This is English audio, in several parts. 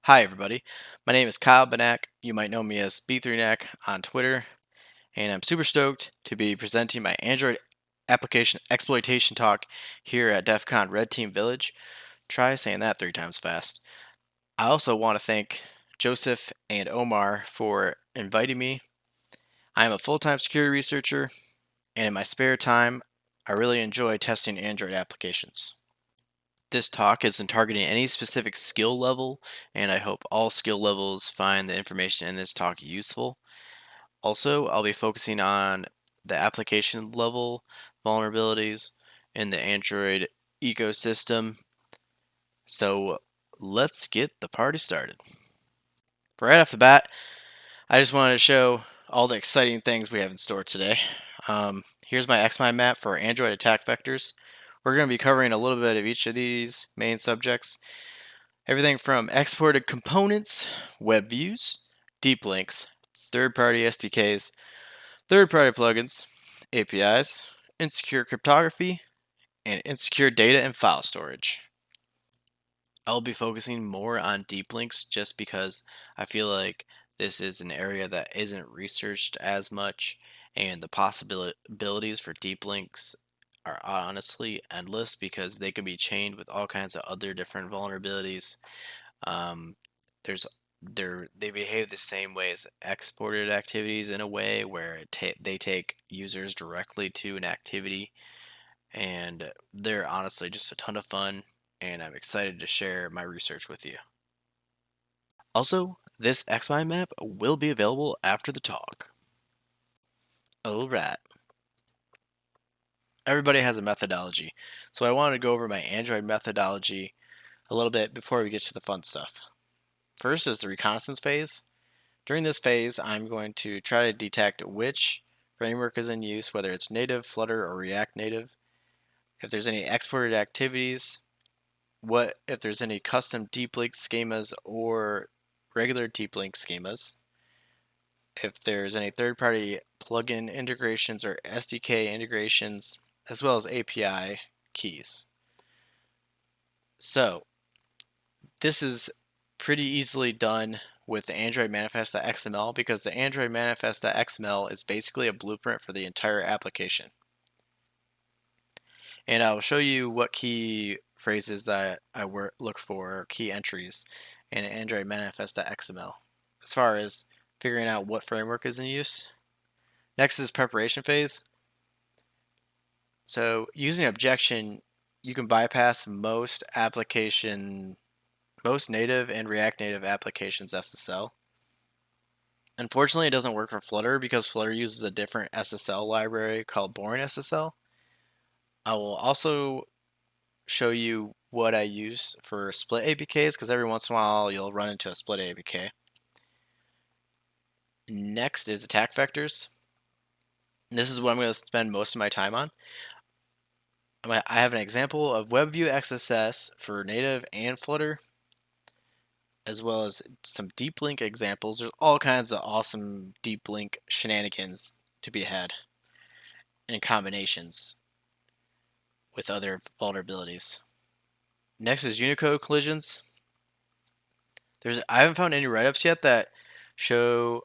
Hi everybody, my name is Kyle Benak. You might know me as B3Neck on Twitter, and I'm super stoked to be presenting my Android application exploitation talk here at DEF CON Red Team Village. Try saying that 3 times fast. I also want to thank Joseph and Omar for inviting me. I am a full-time security researcher, and in my spare time, I really enjoy testing Android applications. This talk isn't targeting any specific skill level, and I hope all skill levels find the information in this talk useful. Also, I'll be focusing on the application level vulnerabilities in the Android ecosystem. So let's get the party started. Right off the bat, I just wanted to show all the exciting things we have in store today. Here's my Xmind map for Android attack vectors. We're going to be covering a little bit of each of these main subjects. Everything from exported components, web views, deep links, third-party SDKs, third-party plugins, APIs, insecure cryptography, and insecure data and file storage. I'll be focusing more on deep links just because I feel like this is an area that isn't researched as much, and the possibilities for deep links are honestly endless because they can be chained with all kinds of other different vulnerabilities. Um, there's they behave the same way as exported activities in a way where they take users directly to an activity, and they're honestly just a ton of fun, and I'm excited to share my research with you. Also, this Xmind map will be available after the talk. Alright. Everybody has a methodology, so I wanted to go over my Android methodology a little bit before we get to the fun stuff. First is the reconnaissance phase. During this phase, I'm going to try to detect which framework is in use, whether it's native, Flutter, or React Native. If there's any exported activities, if there's any custom deep link schemas or regular deep link schemas, if there's any third-party plugin integrations or SDK integrations, as well as API keys. So this is pretty easily done with the Android manifest.xml because the Android manifest.xml is basically a blueprint for the entire application. And I'll show you what key phrases that I look for, or key entries in Android manifest.xml as far as figuring out what framework is in use. Next is preparation phase. So using Objection, you can bypass most native and React Native applications SSL. Unfortunately, it doesn't work for Flutter because Flutter uses a different SSL library called Boring SSL. I will also show you what I use for split APKs because every once in a while you'll run into a split APK. Next is attack vectors. This is what I'm going to spend most of my time on. I have an example of Webview XSS for native and Flutter, as well as some deep link examples. There's all kinds of awesome deep link shenanigans to be had and combinations with other vulnerabilities. Next is Unicode Collisions. I haven't found any write-ups yet that show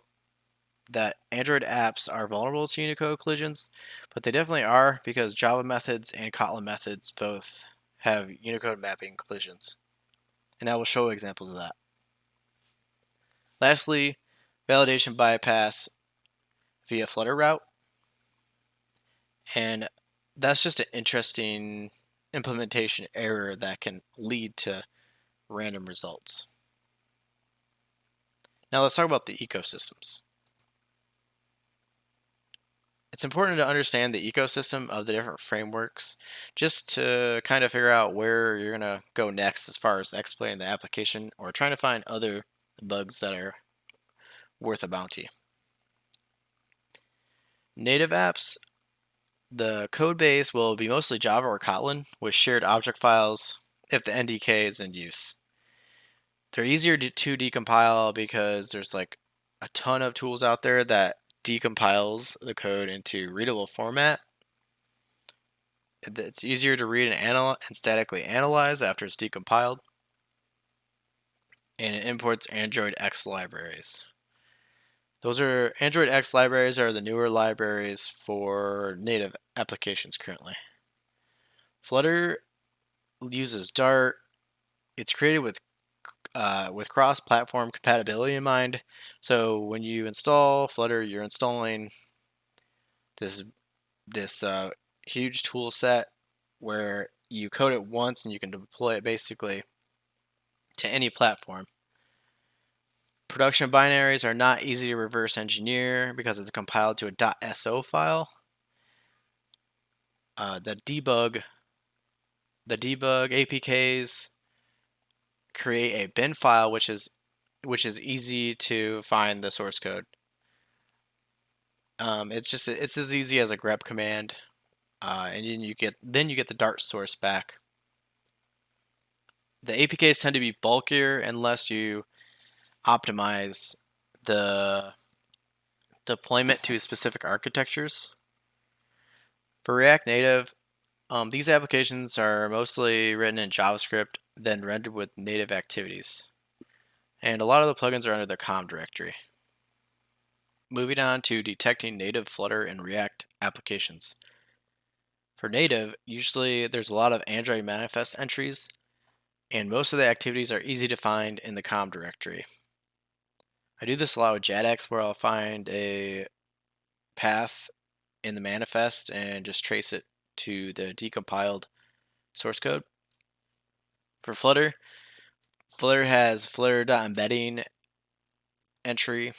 that Android apps are vulnerable to Unicode collisions, but they definitely are because Java methods and Kotlin methods both have Unicode mapping collisions. And I will show examples of that. Lastly, validation bypass via Flutter route. And that's just an interesting implementation error that can lead to random results. Now let's talk about the ecosystems. It's important to understand the ecosystem of the different frameworks just to kind of figure out where you're going to go next as far as exploiting the application or trying to find other bugs that are worth a bounty. Native apps, the code base will be mostly Java or Kotlin with shared object files if the NDK is in use. They're easier to decompile because there's like a ton of tools out there that decompiles the code into readable format. It's easier to read and statically analyze after it's decompiled. and it imports Android X libraries. Those are Android X libraries are the newer libraries for native applications currently. Flutter uses Dart. It's created with cross-platform compatibility in mind. So when you install Flutter, you're installing this huge tool set where you code it once and you can deploy it basically to any platform. Production binaries are not easy to reverse engineer because it's compiled to a .so file. The debug APKs create a bin file, which is easy to find the source code. It's as easy as a grep command, and then you get the Dart source back. The APKs tend to be bulkier unless you optimize the deployment to specific architectures. For React Native, these applications are mostly written in JavaScript, then rendered with native activities. And a lot of the plugins are under the com directory. Moving on to detecting native Flutter and React applications. For native, usually there's a lot of Android manifest entries, and most of the activities are easy to find in the com directory. I do this a lot with JADX, where I'll find a path in the manifest and just trace it to the decompiled source code. For Flutter, Flutter has flutter.embedding entry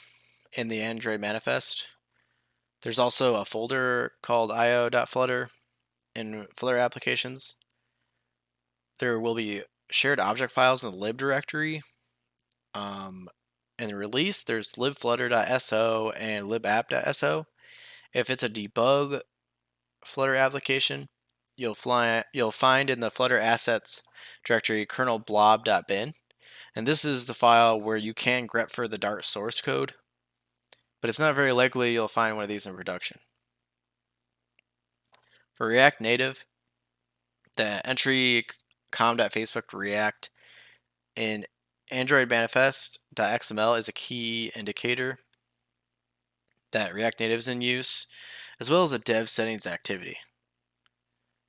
in the Android manifest. There's also a folder called io.flutter in Flutter applications. There will be shared object files in the lib directory. In the release, there's libflutter.so and libapp.so. If it's a debug Flutter application, you'll find in the Flutter assets directory kernel blob.bin, and this is the file where you can grep for the Dart source code, but it's not very likely you'll find one of these in production. For React Native, the entry com.facebook react in Android manifest.xml is a key indicator that React Native is in use, as well as a dev settings activity.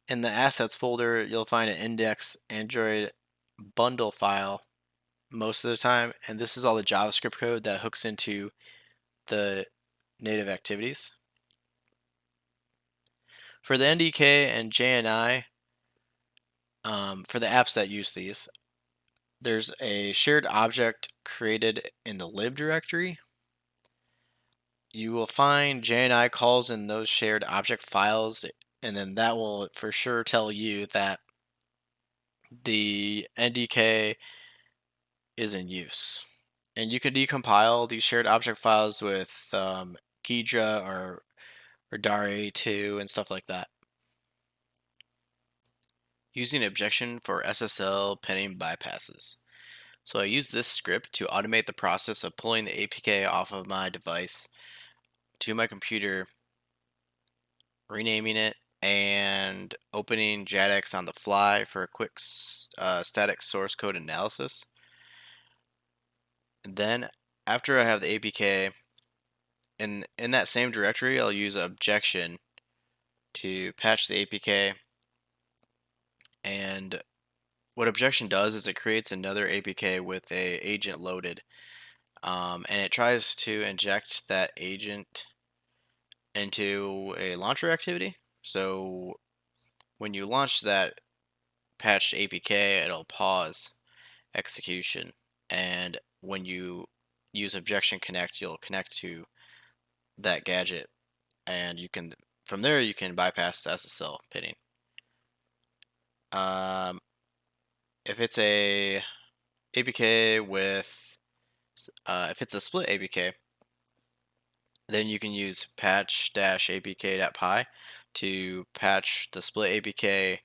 In the assets folder, you'll find an index Android bundle file most of the time, and this is all the JavaScript code that hooks into the native activities. For the NDK and JNI, for the apps that use these, there's a shared object created in the lib directory. You will find JNI calls in those shared object files, and then that will for sure tell you that the NDK is in use. And you can decompile these shared object files with Ghidra or Dare2 and stuff like that. Using Objection for SSL Pinning Bypasses. So I use this script to automate the process of pulling the APK off of my device to my computer, renaming it, and opening JADX on the fly for a quick static source code analysis. And then after I have the APK, in that same directory, I'll use Objection to patch the APK. And what Objection does is it creates another APK with a agent loaded, and it tries to inject that agent into a launcher activity. So when you launch that patched APK, it'll pause execution, and when you use Objection Connect, you'll connect to that gadget, and you can from there you can bypass the SSL pinning. If it's a APK with if it's a split APK, then you can use patch-apk.py to patch the split APK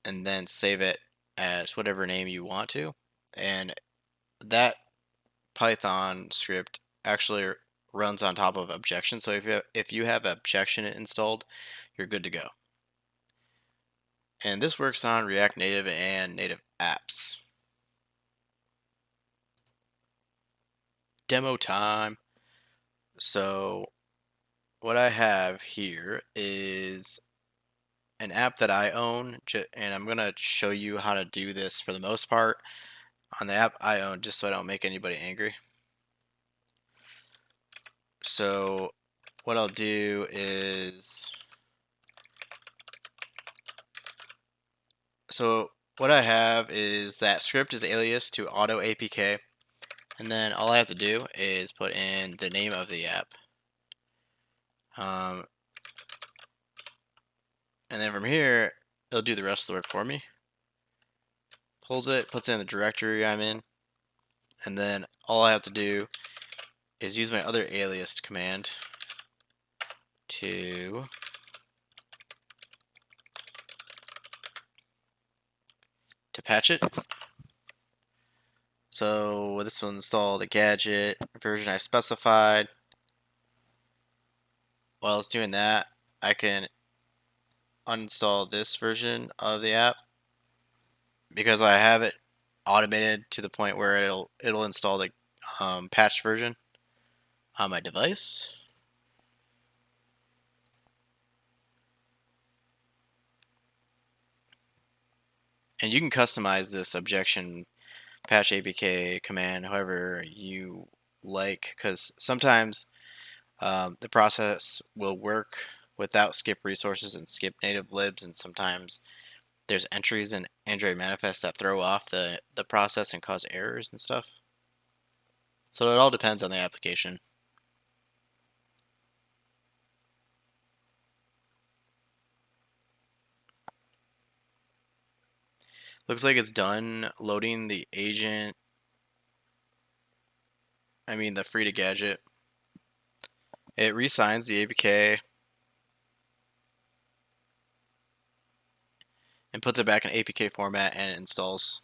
and then save it as whatever name you want to. And that Python script actually runs on top of Objection. So if you have Objection installed, you're good to go. And this works on React Native and native apps. demo time. So what I have here is an app that I own, and I'm gonna show you how to do this for the most part on the app I own, just so I don't make anybody angry. So what I'll do is, so what I have is that script is alias to auto APK, and then all I have to do is put in the name of the app. And then from here, it'll do the rest of the work for me. Pulls it, puts it in the directory I'm in, and then all I have to do is use my other alias command to patch it. So this will install the gadget version I specified. While it's doing that, I can uninstall this version of the app because I have it automated to the point where it'll install the patched version on my device. And you can customize this objection patch APK command however you like, because sometimes the process will work without skip resources and skip native libs, and sometimes there's entries in Android manifest that throw off the process and cause errors and stuff. So it all depends on the application. Looks like it's done loading the agent, the Frida gadget. It resigns the APK and puts it back in APK format and installs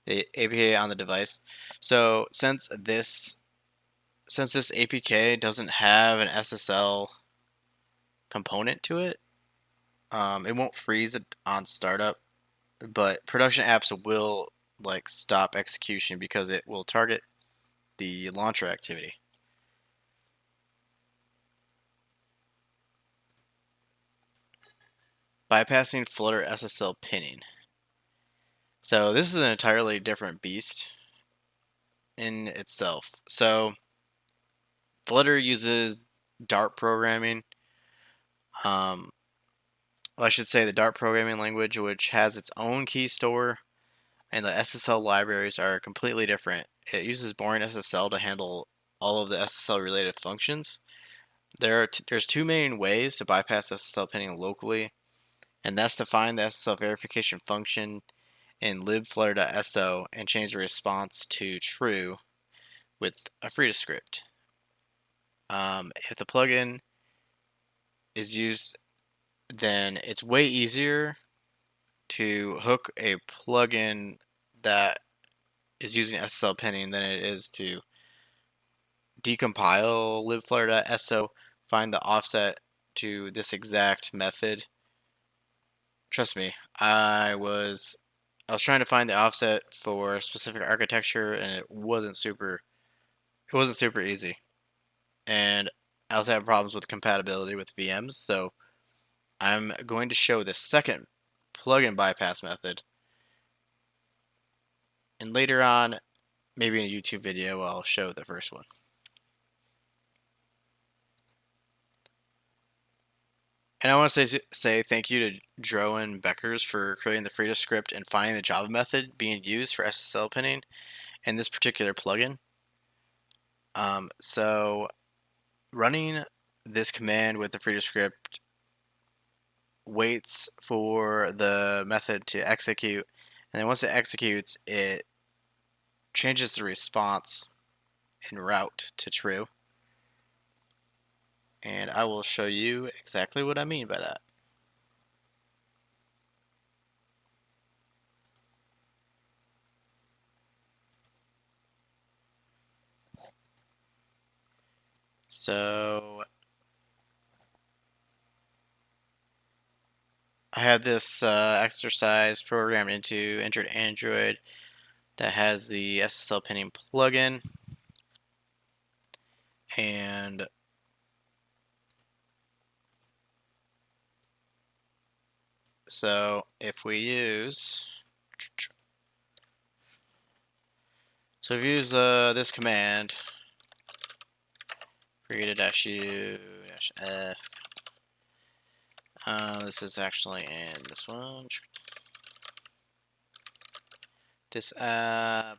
the APK on the device. So since this APK doesn't have an SSL component to it, it won't freeze it on startup, but production apps will stop execution because it will target the launcher activity. Bypassing Flutter SSL pinning. So this is an entirely different beast in itself. So Flutter uses Dart programming. Well, I should say the Dart programming language, which has its own key store, and the SSL libraries are completely different. It uses boring SSL to handle all of the SSL related functions. There's two main ways to bypass SSL pinning locally, and that's to find the SSL verification function in libflutter.so and change the response to true with a Frida script. If the plugin is used, then it's way easier to hook a plugin that is using SSL pinning than it is to decompile libflutter.so, find the offset to this exact method. Trust me, I was trying to find the offset for a specific architecture, and it wasn't super easy. And I also have problems with compatibility with VMs, so I'm going to show the second plugin bypass method. And later on, maybe in a YouTube video, I'll show the first one. And I want to say thank you to Jeroen Beckers for creating the Frida script and finding the Java method being used for SSL pinning in this particular plugin. So running this command with the Frida script waits for the method to execute, and then once it executes, it changes the response in route to true. And I will show you exactly what I mean by that. So I have this exercise programmed into Android that has the SSL pinning plugin. And so if we use, so if we use this command, Frida-u-f, this is actually in this one, this app,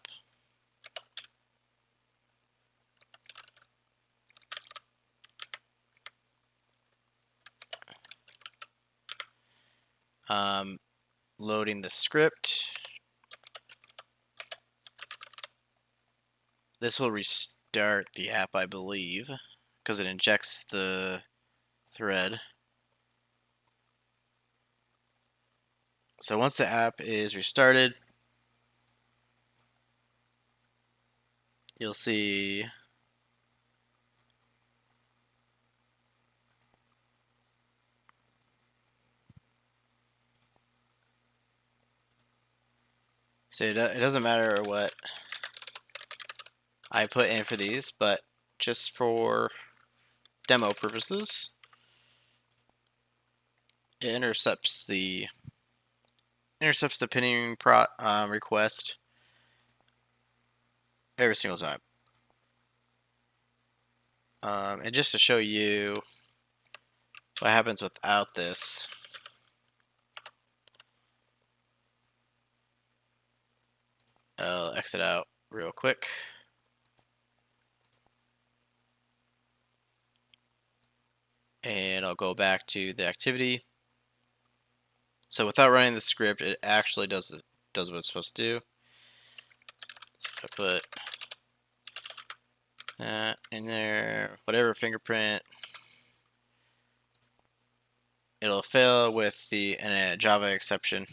loading the script. This will restart the app, I believe, because it injects the thread. So once the app is restarted, you'll see so it doesn't matter what I put in for these, but just for demo purposes, it intercepts the pinning request every single time. And just to show you what happens without this, I'll exit out real quick. And I'll go back to the activity. So without running the script, it actually does what it's supposed to do. So if I put that in there, whatever fingerprint, it'll fail with the Java exception.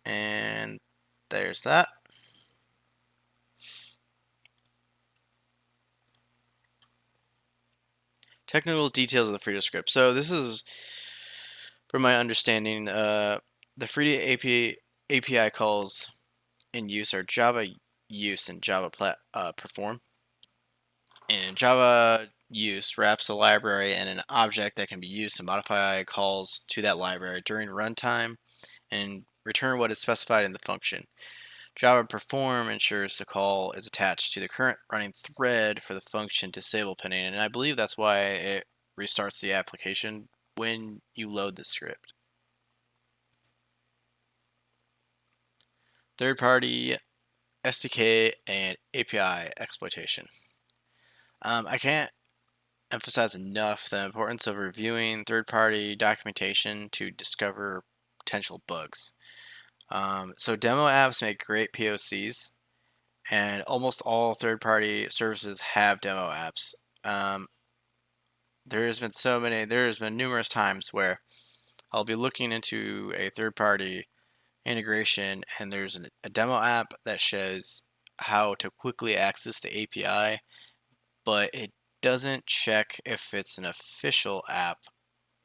And there's that. Technical details of the Frida script. So this is, from my understanding, the Frida API calls in use are Java use and Java perform. And Java use wraps a library and an object that can be used to modify calls to that library during runtime and return what is specified in the function. Java perform ensures the call is attached to the current running thread for the function disable pinning, and I believe that's why it restarts the application when you load the script. Third-party SDK and API exploitation. I can't emphasize enough the importance of reviewing third-party documentation to discover potential bugs. So demo apps make great POCs, and almost all third-party services have demo apps. There's been numerous times where I'll be looking into a third-party integration, and there's a demo app that shows how to quickly access the API, but it doesn't check if it's an official app,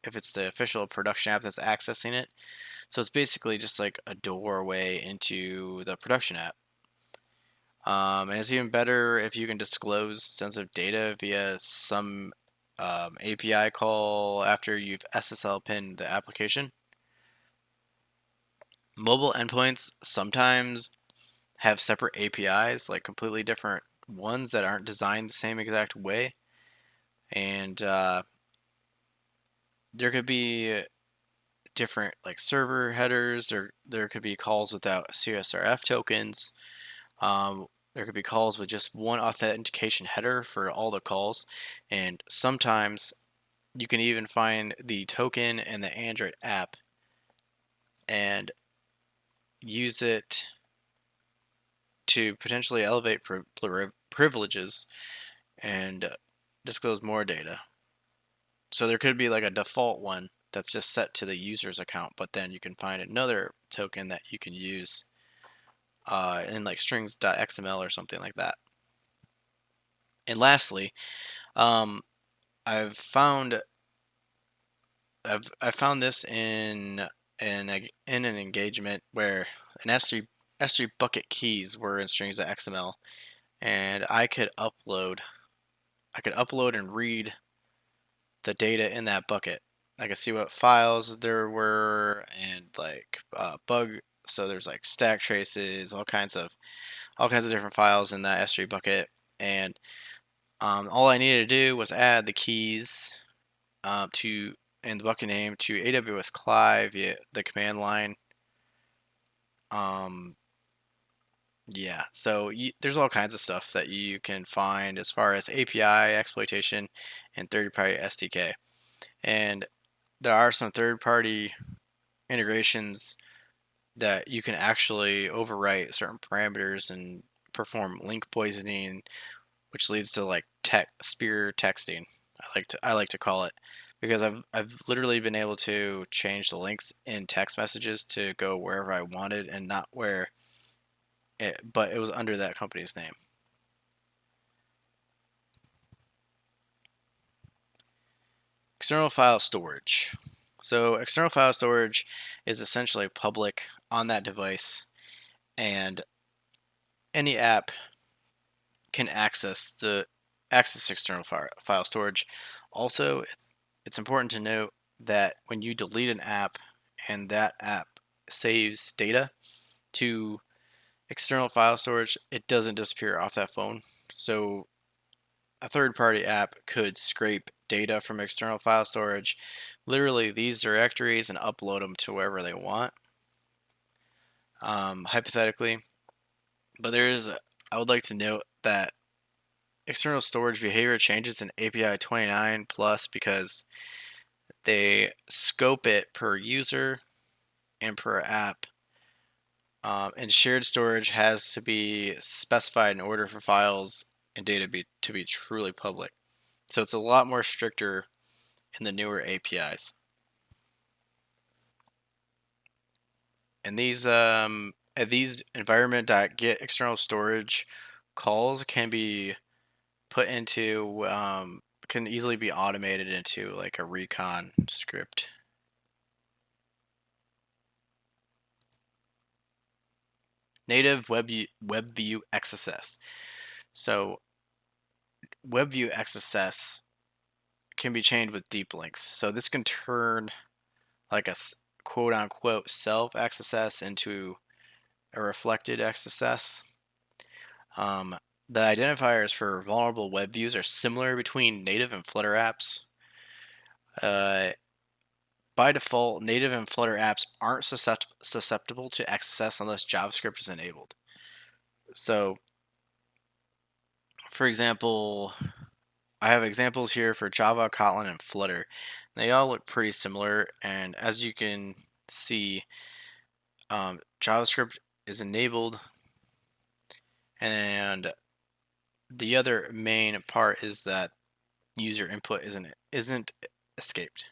if it's the official production app that's accessing it. So it's basically just like a doorway into the production app. And it's even better if you can disclose sensitive data via some API call after you've SSL pinned the application. Mobile endpoints sometimes have separate APIs, like completely different ones that aren't designed the same exact way. And there could be different like server headers, there could be calls without CSRF tokens. There could be calls with just one authentication header for all the calls, and sometimes you can even find the token in the Android app and use it to potentially elevate privileges and disclose more data. So there could be like a default one that's just set to the user's account, but then you can find another token that you can use in like strings.xml or something like that. And lastly, I've found this in an engagement where an S3 bucket keys were in strings.xml, and I could upload and read the data in that bucket. I could see what files there were and like bug. So there's like stack traces, all kinds of different files in that S3 bucket, and all I needed to do was add the keys to and the bucket name to AWS CLI via the command line. Yeah, so there's all kinds of stuff that you can find as far as API, exploitation, and third-party SDK. And there are some third-party integrations that you can actually overwrite certain parameters and perform link poisoning, which leads to like spear texting. I like to call it, because I've literally been able to change the links in text messages to go wherever I wanted and not where but it was under that company's name. External file storage. So external file storage is essentially public on that device, and any app can access external file storage. Also, it's important to note that when you delete an app and that app saves data to external file storage, it doesn't disappear off that phone. So a third-party app could scrape data from external file storage, literally these directories, and upload them to wherever they want, hypothetically. But I would like to note that external storage behavior changes in API 29 plus because they scope it per user and per app. And shared storage has to be specified in order for files and data to be truly public. So it's a lot more stricter in the newer APIs. And these environment.get external storage calls can be put into can easily be automated into like a recon script. Native Webview XSS. So Webview XSS can be chained with deep links. So this can turn like a quote unquote self XSS into a reflected XSS. The identifiers for vulnerable web views are similar between native and Flutter apps. By default, native and Flutter apps aren't susceptible to XSS unless JavaScript is enabled. So, for example, I have examples here for Java, Kotlin, and Flutter. They all look pretty similar, and as you can see, JavaScript is enabled, and the other main part is that user input isn't escaped.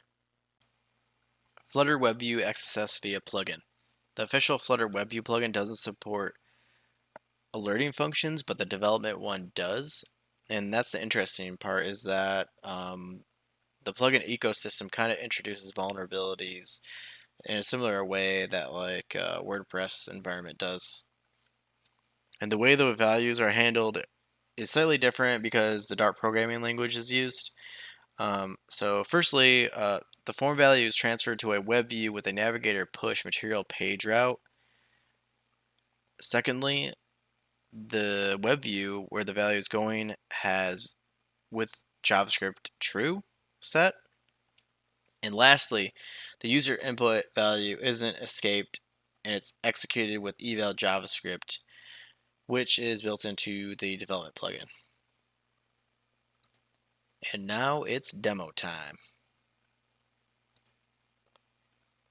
Flutter WebView XSS via plugin. The official Flutter WebView plugin doesn't support alerting functions, but the development one does. And that's the interesting part, is that the plugin ecosystem kind of introduces vulnerabilities in a similar way that like WordPress environment does. And the way the values are handled is slightly different because the Dart programming language is used. So firstly, the form value is transferred to a web view with a navigator push material page route. Secondly, the web view where the value is going has with JavaScript true set. And lastly, the user input value isn't escaped and it's executed with eval JavaScript, which is built into the development plugin. And now it's demo time.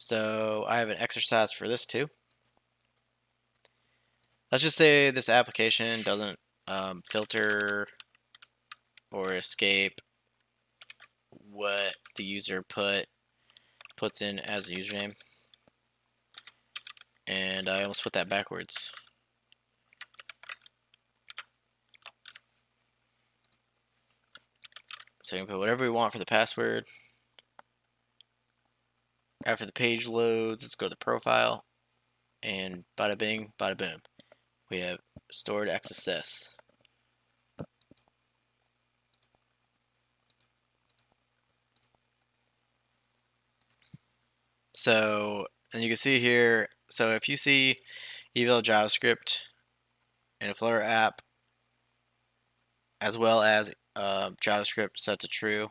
So I have an exercise for this too. Let's just say this application doesn't filter or escape what the user puts in as a username. And I almost put that backwards. So you can put whatever we want for the password. After the page loads, let's go to the profile, and bada bing, bada boom. We have stored XSS. So, and you can see here, so if you see eval JavaScript in a Flutter app, as well as JavaScript set to true,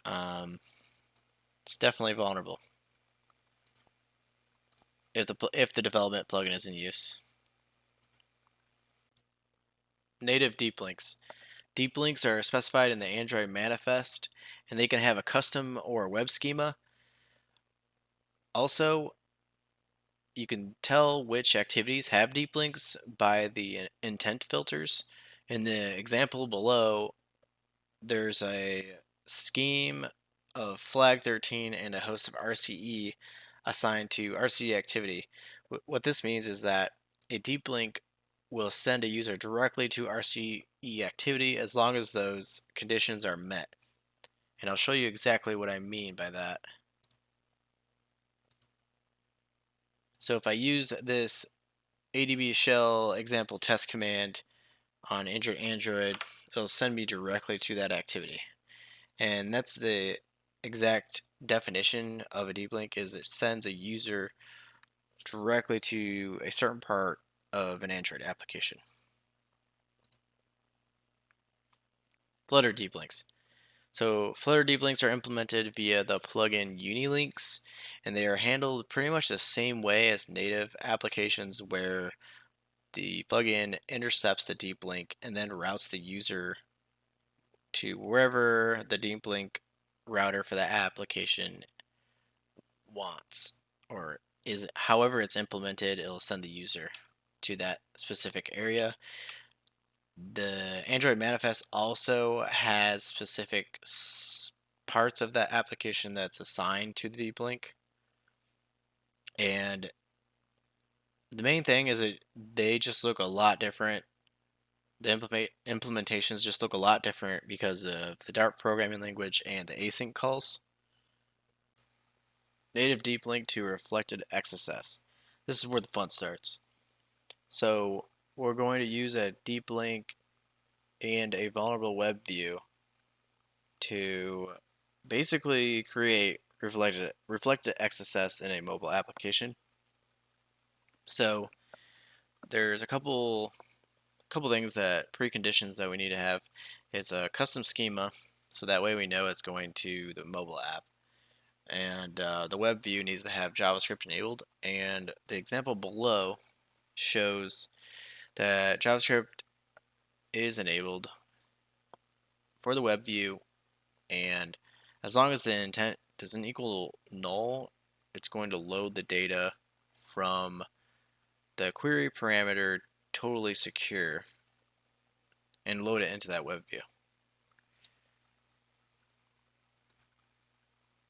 it's definitely vulnerable if the development plugin is in use. Native deep links. Deep links are specified in the Android manifest, and they can have a custom or web schema. Also, you can tell which activities have deep links by the intent filters. In the example below, there's a scheme of flag 13 and a host of RCE assigned to RCE activity. What this means is that a deep link will send a user directly to RCE activity as long as those conditions are met. And I'll show you exactly what I mean by that. So if I use this ADB shell example test command on Android, it'll send me directly to that activity. And that's the exact definition of a deep link, is it sends a user directly to a certain part of an Android application. Flutter deep links. So Flutter deep links are implemented via the plugin Unilinks, and they are handled pretty much the same way as native applications, where the plugin intercepts the deep link and then routes the user to wherever the deep link router for that application wants, or is however it's implemented, it'll send the user to that specific area. The Android manifest also has specific parts of that application that's assigned to the deep link, and the main thing is that they just look a lot different. The implementations just look a lot different because of the Dart programming language and the async calls. Native deep link to reflected XSS. This is where the fun starts. So we're going to use a deep link and a vulnerable web view to basically create reflected XSS in a mobile application. So there's a couple things, that preconditions that we need to have. It's a custom schema, so that way we know it's going to the mobile app. And the web view needs to have JavaScript enabled, and the example below shows that JavaScript is enabled for the web view, and as long as the intent doesn't equal null, it's going to load the data from the query parameter totally secure and load it into that web view.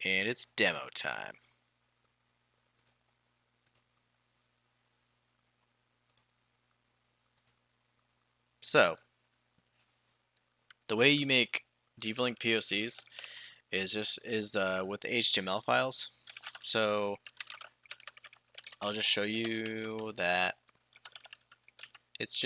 And it's demo time. So the way you make deep link POCs is with the HTML files. So I'll just show you that it's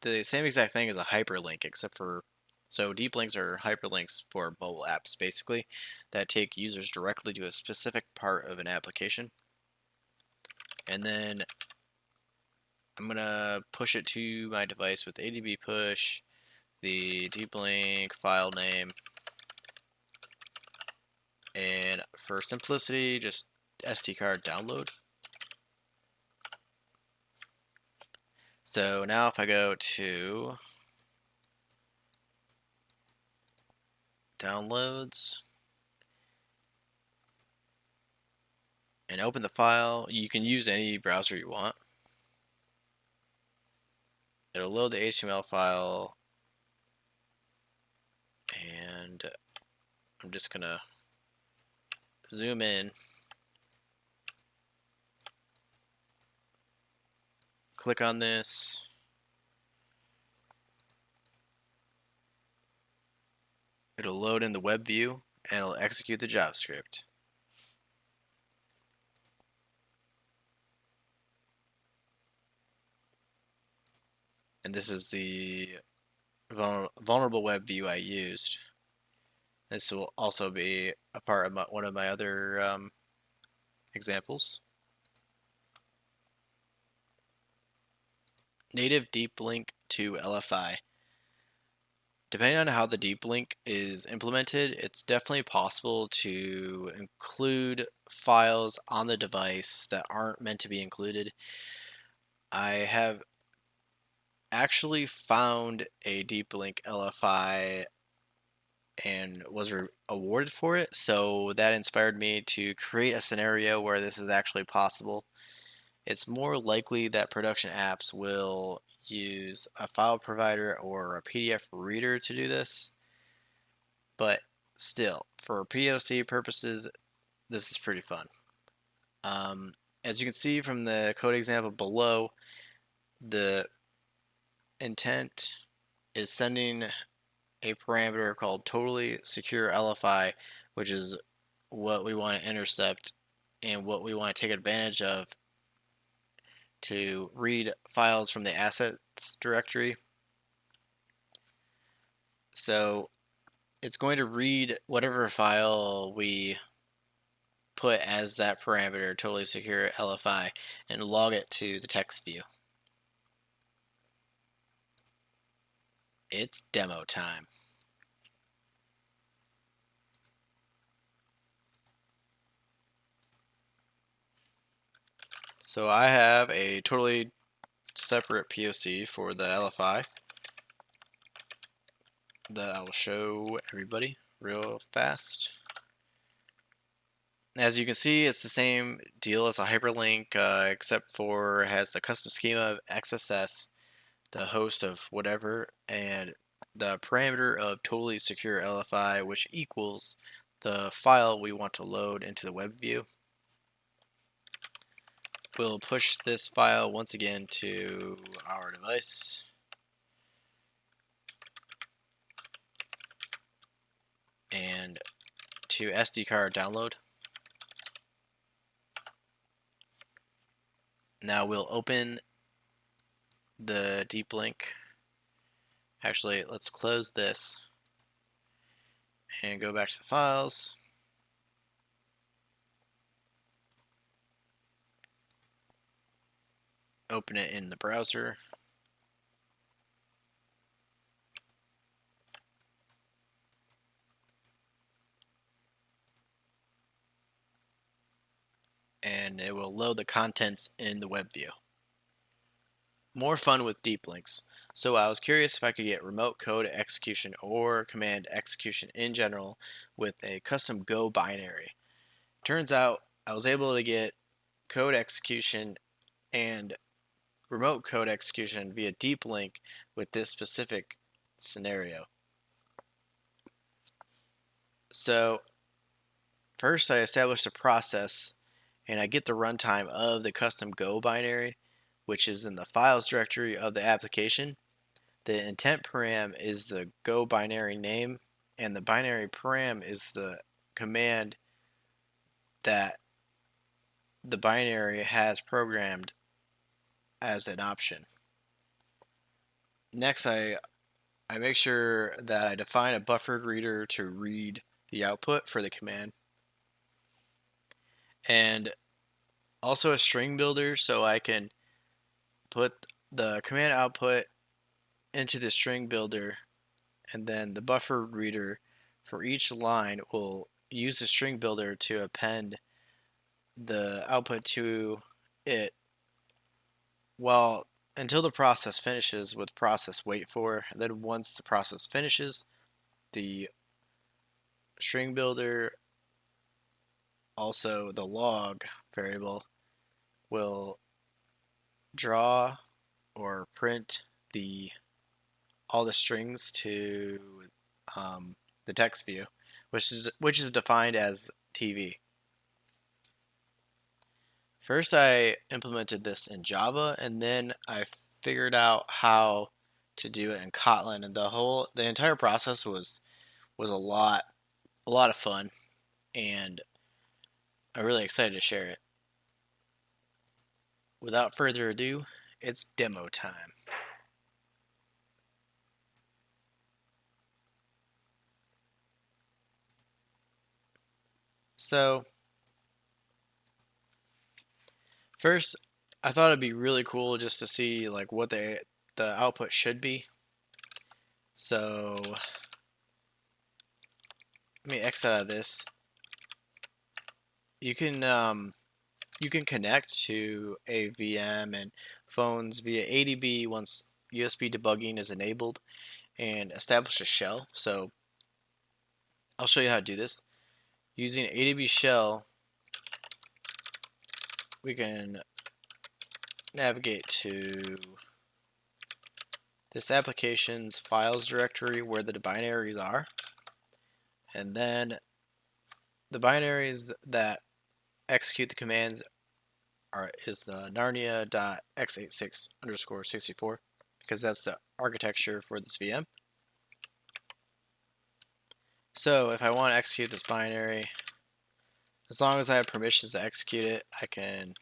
the same exact thing as a hyperlink, except for, so deep links are hyperlinks for mobile apps, basically, that take users directly to a specific part of an application. And then I'm gonna push it to my device with ADB push, the deep link file name, and for simplicity, just SD card download. So now if I go to downloads and open the file, you can use any browser you want. It'll load the HTML file, and I'm just gonna zoom in, click on this, it'll load in the web view, and it'll execute the JavaScript. And this is the vulnerable web view I used. This will also be a part of one of my other examples. Native deep link to LFI. Depending on how the deep link is implemented, it's definitely possible to include files on the device that aren't meant to be included. I have actually found a deep link LFI and was awarded for it, so that inspired me to create a scenario where this is actually possible. It's more likely that production apps will use a file provider or a PDF reader to do this, but still, for POC purposes, this is pretty fun. As you can see from the code example below, the intent is sending a parameter called totally secure LFI, which is what we want to intercept and what we want to take advantage of to read files from the assets directory. So it's going to read whatever file we put as that parameter, totally secure LFI, and log it to the text view. It's demo time. So I have a totally separate POC for the LFI that I will show everybody real fast. As you can see, it's the same deal as a hyperlink, except for it has the custom schema of XSS, the host of whatever, and the parameter of totally secure LFI, which equals the file we want to load into the web view. We'll push this file once again to our device. And to SD card download. Now we'll open the deep link. Actually, let's close this and go back to the files. Open it in the browser. And it will load the contents in the web view. More fun with deep links. So I was curious if I could get remote code execution or command execution in general with a custom Go binary. Turns out I was able to get code execution and remote code execution via deep link with this specific scenario. So first I established a process and I get the runtime of the custom Go binary, which is in the files directory of the application. The intent param is the Go binary name, and the binary param is the command that the binary has programmed as an option. Next, I make sure that I define a buffered reader to read the output for the command, and also a string builder so I can put the command output into the string builder, and then the buffer reader for each line will use the string builder to append the output to it until the process finishes with process wait for. And then once the process finishes, the string builder, also the log variable, will draw or print all the strings to the text view, which is defined as TV. First, I implemented this in Java, and then I figured out how to do it in Kotlin, and the entire process was a lot of fun, and I'm really excited to share it. Without further ado, it's demo time. So first, I thought it'd be really cool just to see like what the output should be. So let me exit out of this. You can connect to a VM and phones via ADB once USB debugging is enabled, and establish a shell. So I'll show you how to do this. Using ADB shell, we can navigate to this application's files directory where the binaries are, and then the binaries that execute the commands is the narnia.x86_64 because that's the architecture for this VM. So if I want to execute this binary, as long as I have permissions to execute it, I can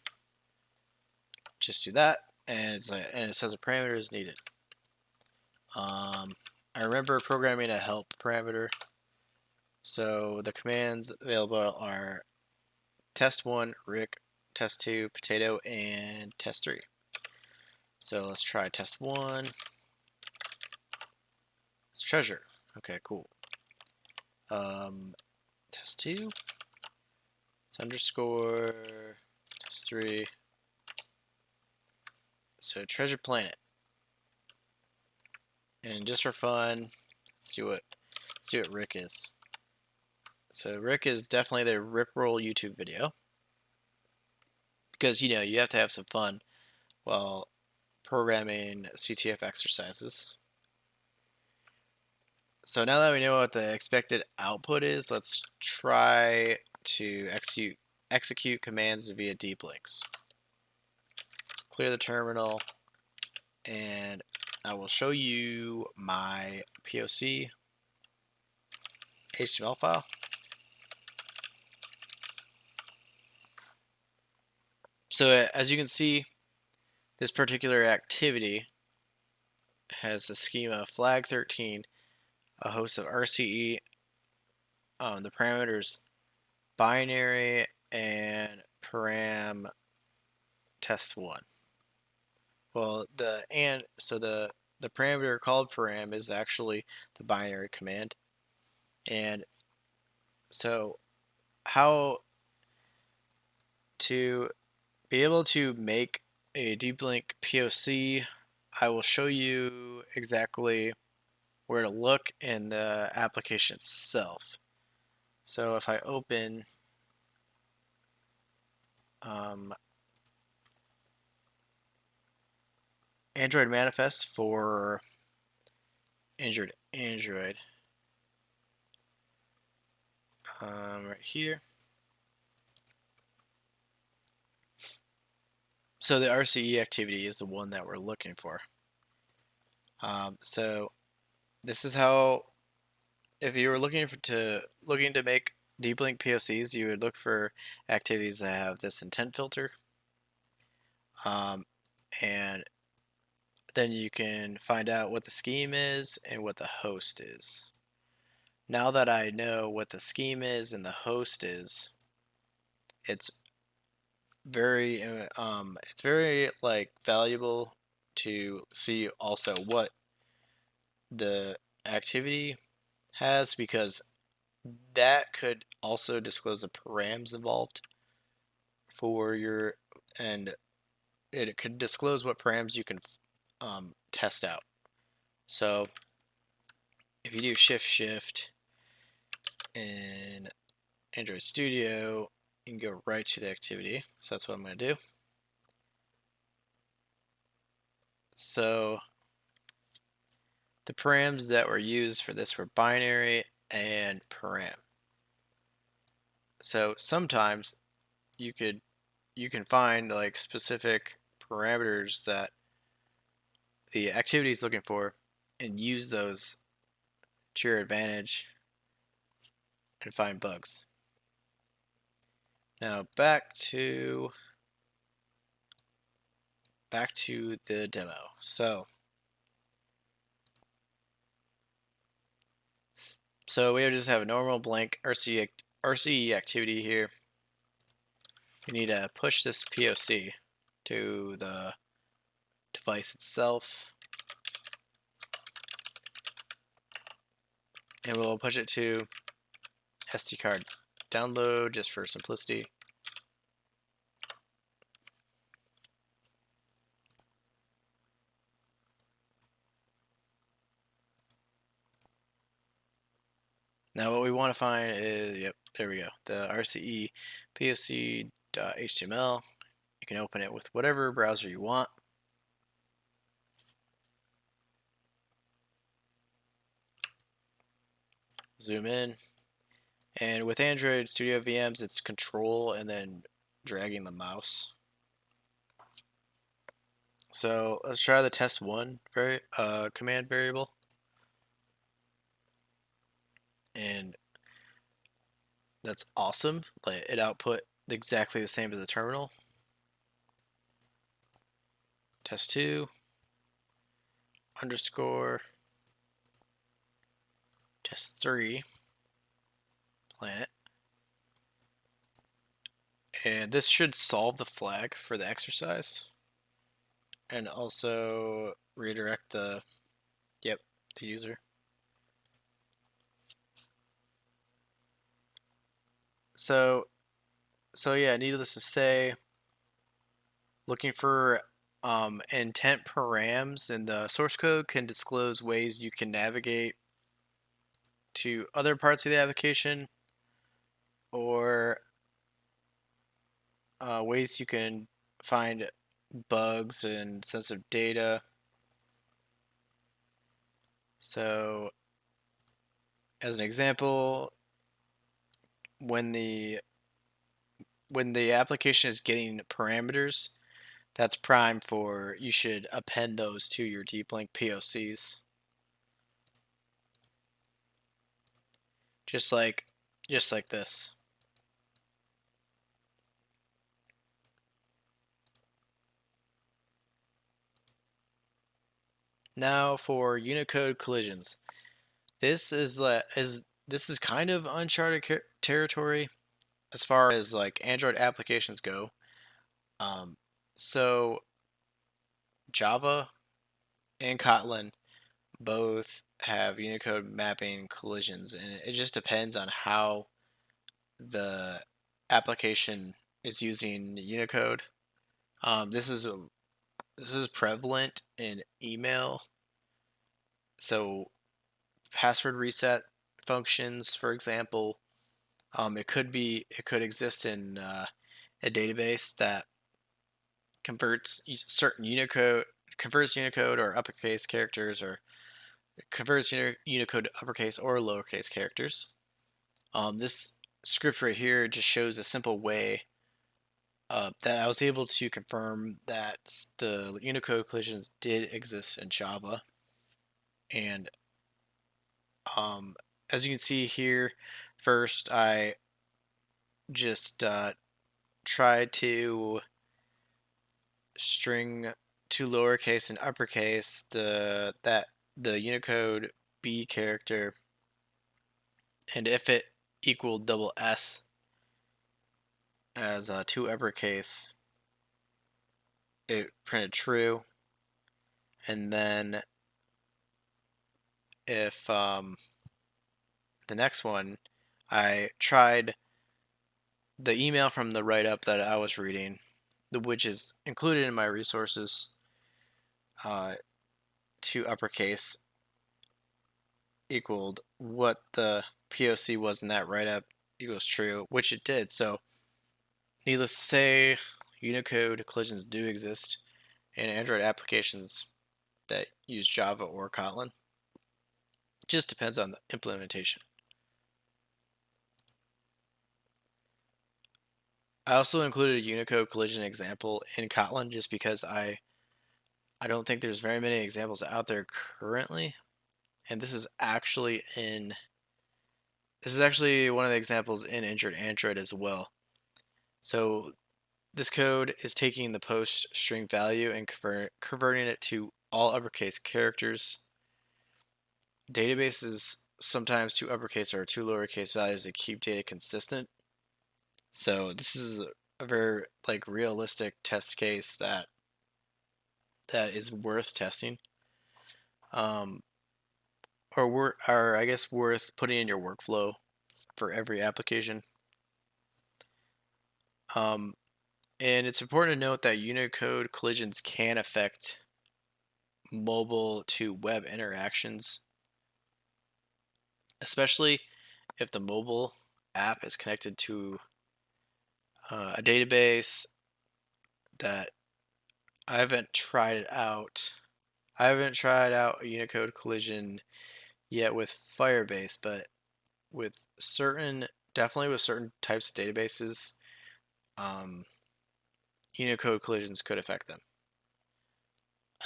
just do that, and it says a parameter is needed. I remember programming a help parameter. So the commands available are test1, Rick, test2, potato, and test3. So let's try test1. It's treasure. Okay, cool. Test2. It's underscore test3. So treasure planet. And just for fun, let's see what Rick is. So Rick is definitely the Rickroll YouTube video, because you have to have some fun while programming CTF exercises. So now that we know what the expected output is, let's try to execute commands via deep links. Clear the terminal, and I will show you my POC HTML file. So as you can see, this particular activity has the schema flag 13, a host of RCE, the parameters binary, and param test1. Well, the parameter called param is actually the binary command. And so how to be able to make a deep link POC, I will show you exactly where to look in the application itself. So if I open Android manifest for Android, right here. So the RCE activity is the one that we're looking for. So this is how, if you were looking to make deep link POCs, you would look for activities that have this intent filter, and then you can find out what the scheme is and what the host is. Now that I know what the scheme is and the host is, it's very like valuable to see also what the activity has, because that could also disclose the params involved for your, and it could disclose what params you can test out. So if you do shift in Android Studio, you can go right to the activity. So that's what I'm going to do. So the params that were used for this were binary and param. So sometimes you can find like specific parameters that the activity is looking for and use those to your advantage and find bugs. Now back to the demo. So we just have a normal blank RCE RCE activity here, you need to push this POC to the device itself, and we'll push it to SD card download just for simplicity. Now what we want to find is, yep, there we go, the RCE POC.html. You can open it with whatever browser you want. Zoom in. And with Android Studio VMs, it's control and then dragging the mouse. So let's try the test1 command variable. And that's awesome. It output exactly the same as the terminal. Test2 underscore test3 planet. And this should solve the flag for the exercise. And also redirect the user. So yeah, needless to say, looking for intent params in the source code can disclose ways you can navigate to other parts of the application, or ways you can find bugs and sensitive data. So as an example, when the application is getting parameters, that's prime for you should append those to your deep link POCs. Just like this. Now for Unicode Collisions. This is kind of uncharted territory as far as like Android applications go. So Java and Kotlin both have Unicode mapping collisions, and it just depends on how the application is using Unicode. This is prevalent in email. So password reset functions, for example, it could exist in a database that converts Unicode or uppercase characters, or converts Unicode uppercase or lowercase characters. This script right here just shows a simple way that I was able to confirm that the Unicode collisions did exist in Java. And as you can see here, first I just tried to string to lowercase and uppercase the Unicode B character, and if it equaled double S as to uppercase, it printed true. And then if the next one, I tried the email from the write-up that I was reading, which is included in my resources, to uppercase equaled what the POC was in that write-up equals true, which it did. So needless to say, Unicode collisions do exist in Android applications that use Java or Kotlin. It just depends on the implementation. I also included a Unicode collision example in Kotlin just because I don't think there's very many examples out there currently. And this is actually one of the examples in injured Android as well. So this code is taking the post string value and converting it to all uppercase characters. Databases sometimes two uppercase or two lowercase values to keep data consistent. So this is a very realistic test case that is worth testing, or I guess worth putting in your workflow for every application. And it's important to note that Unicode collisions can affect mobile to web interactions, especially if the mobile app is connected to a database that I haven't tried it out. I haven't tried out a Unicode collision yet with Firebase, but with definitely with certain types of databases, Unicode collisions could affect them.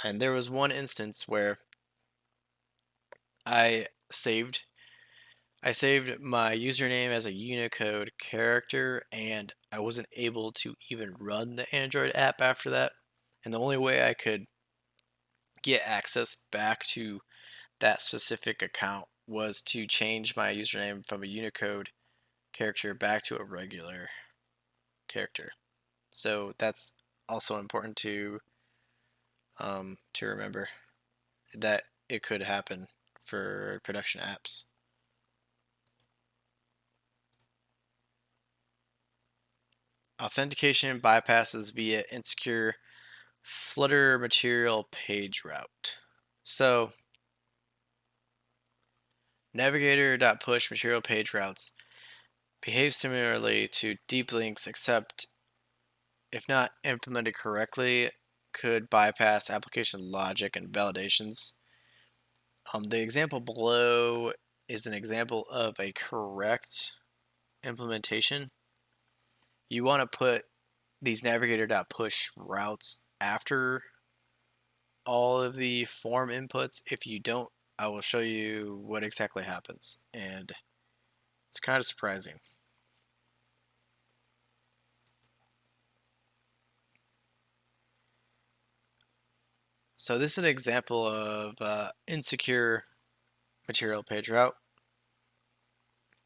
And there was one instance where I saved my username as a Unicode character, and I wasn't able to even run the Android app after that. And the only way I could get access back to that specific account was to change my username from a Unicode character back to a regular character. So that's also important to remember, that it could happen for production apps. Authentication bypasses via insecure Flutter material page route. So navigator.push material page routes behave similarly to deep links, except if not implemented correctly, could bypass application logic and validations. The example below is an example of a correct implementation. You want to put these navigator.push routes after all of the form inputs. If you don't, I will show you what exactly happens, and it's kind of surprising. So this is an example of insecure material page route,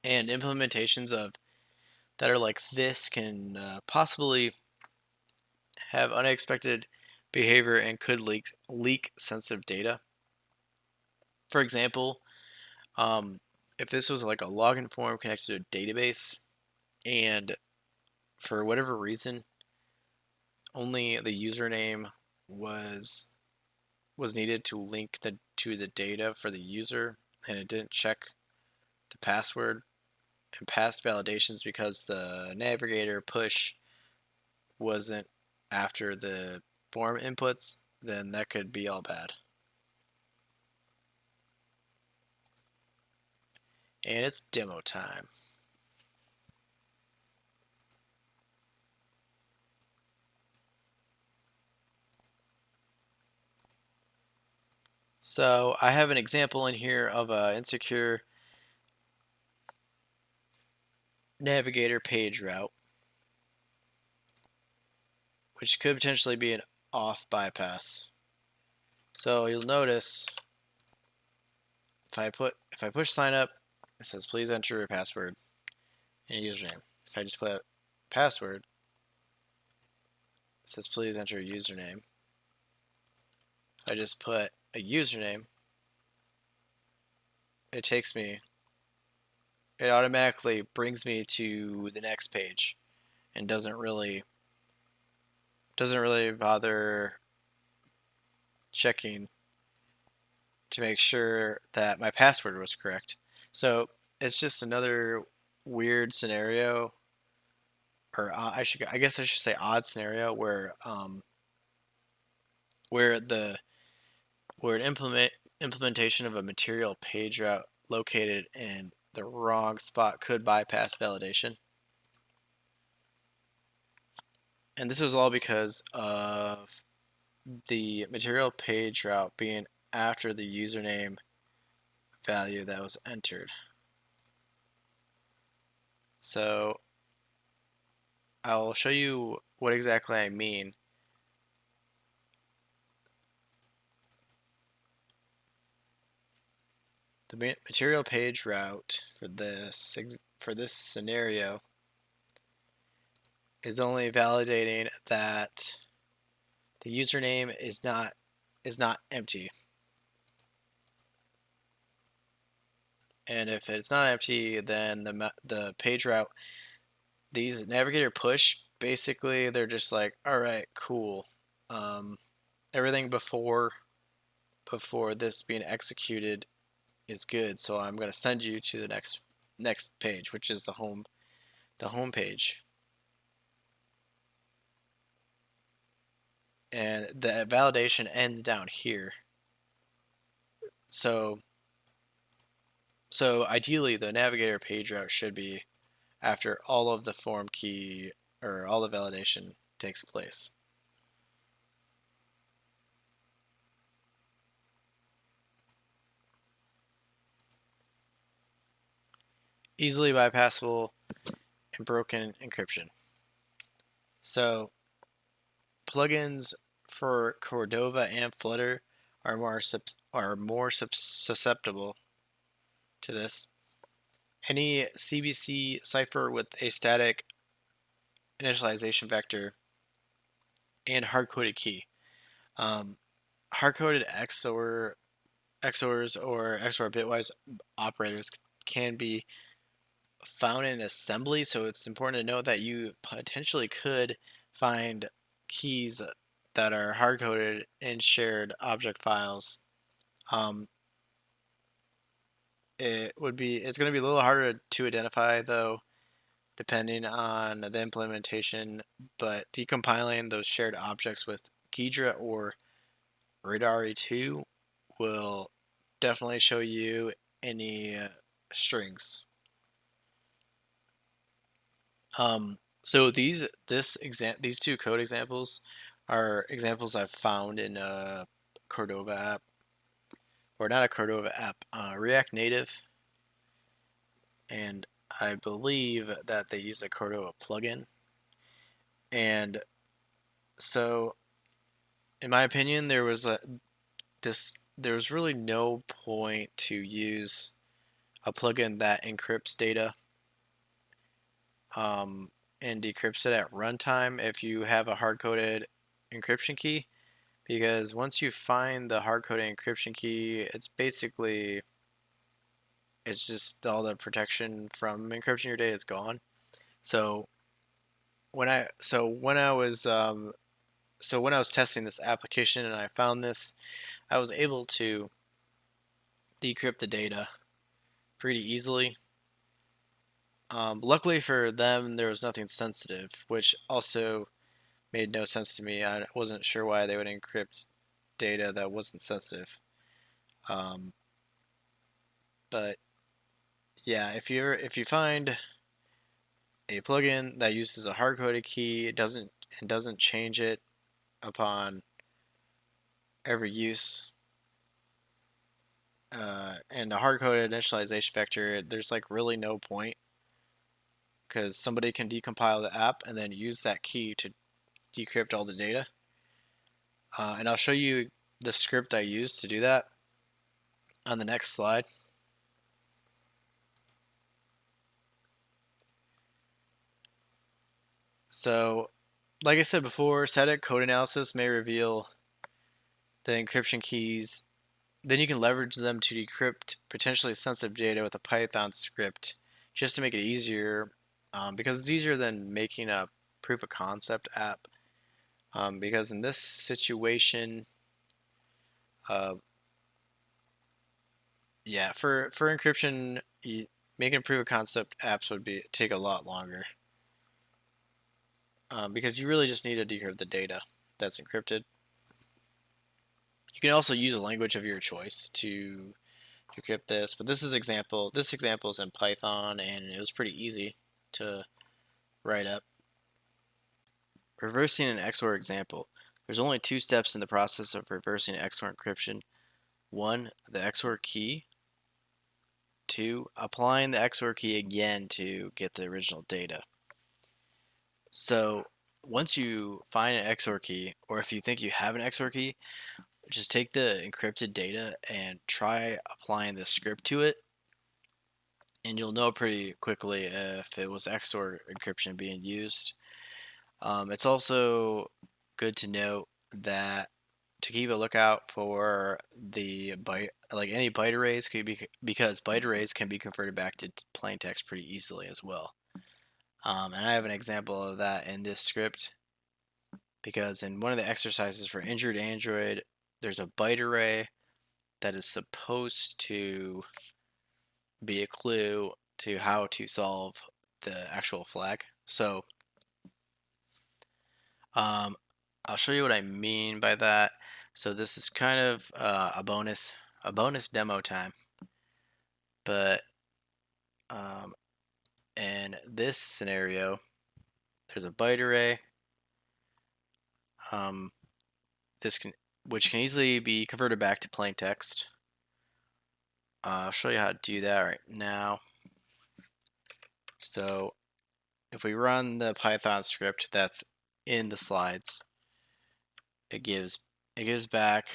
and implementations of that are like this can possibly have unexpected behavior and could leak sensitive data. For example, if this was like a login form connected to a database, and for whatever reason only the username was needed to link to the data for the user, and it didn't check the password and past validations because the navigator push wasn't after the form inputs, then that could be all bad. And it's demo time. So I have an example in here of an insecure navigator page route, which could potentially be an auth bypass. So you'll notice if I push sign up, it says please enter your password and your username. If I just put password, it says please enter your username. If I just put a username, it automatically brings me to the next page and doesn't really bother checking to make sure that my password was correct. So it's just another weird scenario, or I guess I should say odd scenario, where an implementation of a material page route located in the wrong spot could bypass validation. And this was all because of the material page route being after the username value that was entered. So I'll show you what exactly I mean. the material page route for this scenario is only validating that the username is not empty. And if it's not empty, then the page route, these navigator push, basically they're just like, all right, cool. Everything before this being executed is good, so I'm going to send you to the next page, which is the home page. And the validation ends down here. So ideally the navigator page route should be after all of the form key or all the validation takes place. Easily bypassable and broken encryption. So plugins for Cordova and Flutter are more susceptible to this. Any CBC cipher with a static initialization vector and hard-coded key. Hard-coded XORs or XOR bitwise operators can be found in assembly, so it's important to note that you potentially could find keys that are hard-coded in shared object files. It's going to be a little harder to identify though, depending on the implementation, but decompiling those shared objects with Ghidra or Radari2 will definitely show you any strings. So these two code examples are examples I've found in a Cordova app, or not a Cordova app, React Native, and I believe that they use a Cordova plugin. And so, in my opinion, there was really no point to use a plugin that encrypts data and decrypts it at runtime if you have a hard-coded encryption key, because once you find the hard-coded encryption key, it's just all the protection from encrypting your data is gone. So when I was testing this application and I found this, I was able to decrypt the data pretty easily. Luckily for them, there was nothing sensitive, which also made no sense to me. I wasn't sure why they would encrypt data that wasn't sensitive. But yeah, if you find a plugin that uses a hard-coded key, it doesn't change it upon every use, and a hard-coded initialization vector, there's like really no point, because somebody can decompile the app and then use that key to decrypt all the data. And I'll show you the script I used to do that on the next slide. So, like I said before, static code analysis may reveal the encryption keys. Then you can leverage them to decrypt potentially sensitive data with a Python script, just to make it easier, because it's easier than making a proof of concept app. Because in this situation, yeah, for encryption, making proof of concept apps would take a lot longer. Because you really just need to decrypt the data that's encrypted. You can also use a language of your choice to decrypt this, but this example is in Python, and it was pretty easy to write up. Reversing an XOR example. There's only two steps in the process of reversing XOR encryption. 1, the XOR key. 2, applying the XOR key again to get the original data. So once you find an XOR key, or if you think you have an XOR key, just take the encrypted data and try applying the script to it, and you'll know pretty quickly if it was XOR encryption being used. It's also good to note that to keep a lookout for the byte, like any byte arrays, could be because byte arrays can be converted back to plain text pretty easily as well. And I have an example of that in this script, because in one of the exercises for injured Android, there's a byte array that is supposed to be a clue to how to solve the actual flag. So I'll show you what I mean by that. So this is kind of a bonus demo time. But in this scenario, there's a byte array. Which can easily be converted back to plain text. I'll show you how to do that right now. So if we run the Python script that's in the slides, it gives back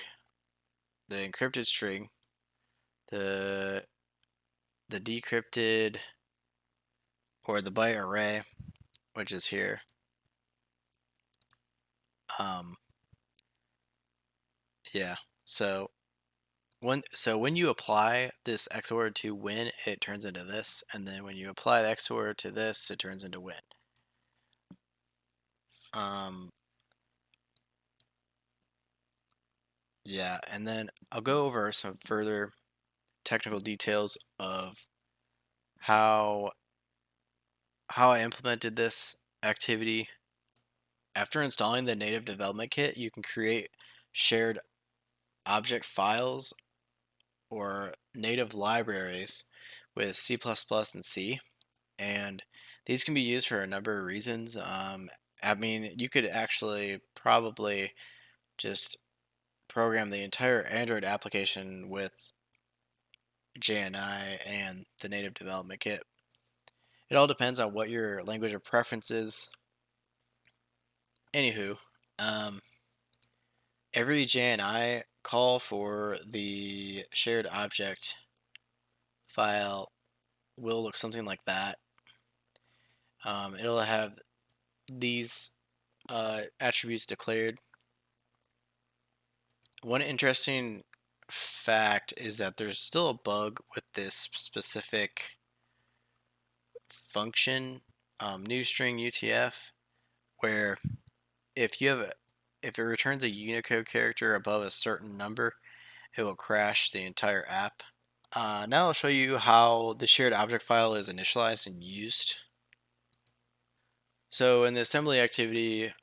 the encrypted string, the decrypted, or the byte array, which is here. Yeah. So when you apply this XOR to win, it turns into this, and then when you apply the XOR to this, it turns into win. Yeah, and then I'll go over some further technical details of how I implemented this activity. After installing the native development kit, you can create shared object files or native libraries with C++ and C, and these can be used for a number of reasons. I mean, you could actually probably just program the entire Android application with JNI and the native development kit. It all depends on what your language of preference is. Anywho, every JNI call for the shared object file will look something like that. It'll have these attributes declared. One interesting fact is that there's still a bug with this specific function, new string UTF, where if it returns a Unicode character above a certain number, it will crash the entire app. Now I'll show you how the shared object file is initialized and used. So in the assembly activity,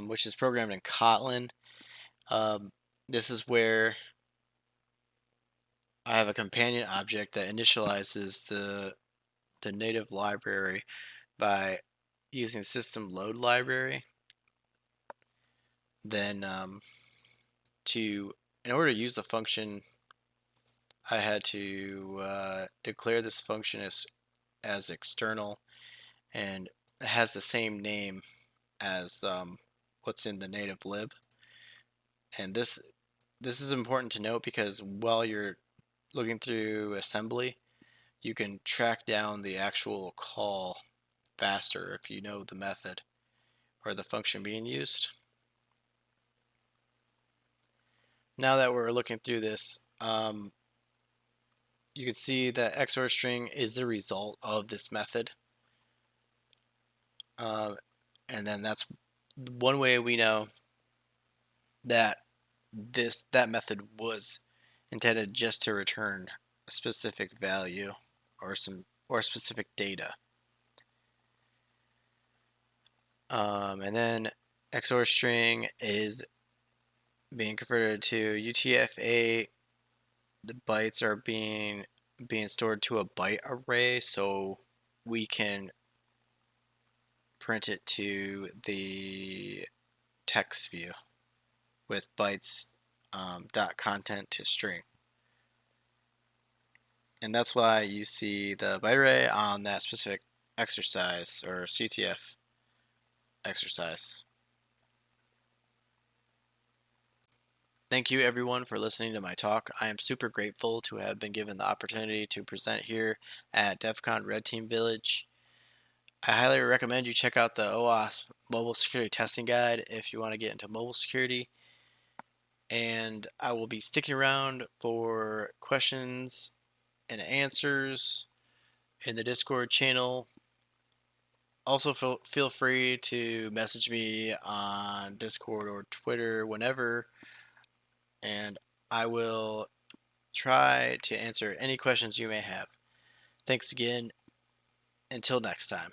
which is programmed in Kotlin, this is where I have a companion object that initializes the native library by using system load library. Then in order to use the function, I had to declare this function as external, and it has the same name as what's in the native lib. And this is important to note because while you're looking through assembly, you can track down the actual call faster if you know the method or the function being used. Now that we're looking through this, you can see that XOR string is the result of this method. And then that's one way we know that that method was intended just to return a specific value or specific data. And then XOR string is being converted to UTF-8. The bytes are being stored to a byte array, so we can print it to the text view with bytes dot content to string. And that's why you see the byte array on that specific exercise or CTF exercise. Thank you everyone for listening to my talk. I am super grateful to have been given the opportunity to present here at DEF CON Red Team Village. I highly recommend you check out the OWASP Mobile Security Testing Guide if you want to get into mobile security. And I will be sticking around for questions and answers in the Discord channel. Also, feel free to message me on Discord or Twitter whenever, and I will try to answer any questions you may have. Thanks again. Until next time.